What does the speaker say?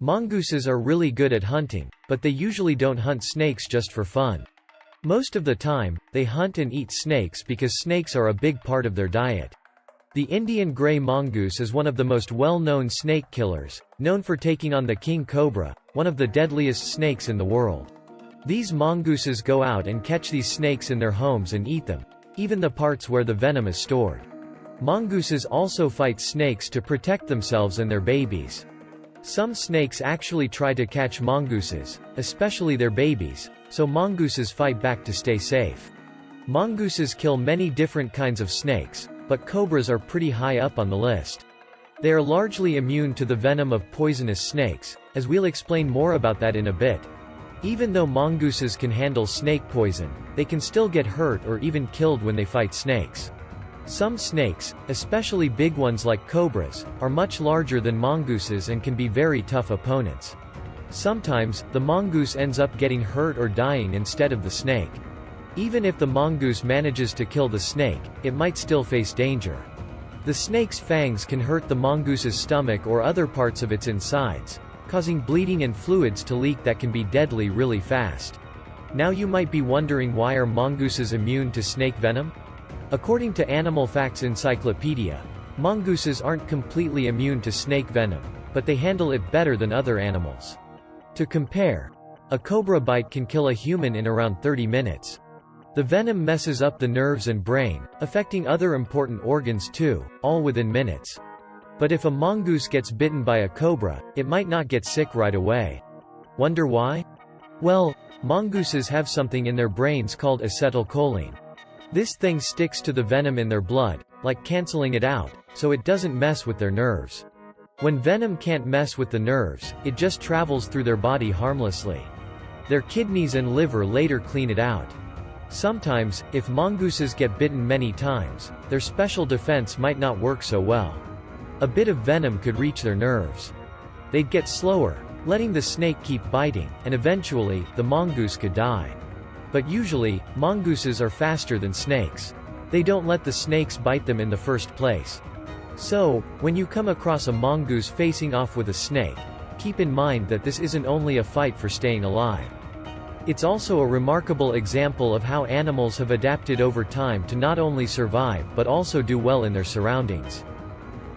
Mongooses are really good at hunting, but they usually don't hunt snakes just for fun. Most of the time, they hunt and eat snakes because snakes are a big part of their diet. The Indian gray mongoose is one of the most well-known snake killers, known for taking on the king cobra, one of the deadliest snakes in the world. These mongooses go out and catch these snakes in their homes and eat them, even the parts where the venom is stored. Mongooses also fight snakes to protect themselves and their babies. Some snakes actually try to catch mongooses, especially their babies, so mongooses fight back to stay safe. Mongooses kill many different kinds of snakes, but cobras are pretty high up on the list. They are largely immune to the venom of poisonous snakes, as we'll explain more about that in a bit. Even though mongooses can handle snake poison, they can still get hurt or even killed when they fight snakes. Some snakes, especially big ones like cobras, are much larger than mongooses and can be very tough opponents. Sometimes, the mongoose ends up getting hurt or dying instead of the snake. Even if the mongoose manages to kill the snake, it might still face danger. The snake's fangs can hurt the mongoose's stomach or other parts of its insides, causing bleeding and fluids to leak that can be deadly really fast. Now you might be wondering, why are mongooses immune to snake venom? According to Animal Facts Encyclopedia, mongooses aren't completely immune to snake venom, but they handle it better than other animals. To compare, a cobra bite can kill a human in around 30 minutes. The venom messes up the nerves and brain, affecting other important organs too, all within minutes. But if a mongoose gets bitten by a cobra, it might not get sick right away. Wonder why? Well, mongooses have something in their brains called acetylcholine. This thing sticks to the venom in their blood, like canceling it out, so it doesn't mess with their nerves. When venom can't mess with the nerves, it just travels through their body harmlessly. Their kidneys and liver later clean it out. Sometimes, if mongooses get bitten many times, their special defense might not work so well. A bit of venom could reach their nerves. They'd get slower, letting the snake keep biting, and eventually, the mongoose could die. But usually, mongooses are faster than snakes. They don't let the snakes bite them in the first place. So, when you come across a mongoose facing off with a snake, keep in mind that this isn't only a fight for staying alive. It's also a remarkable example of how animals have adapted over time to not only survive but also do well in their surroundings.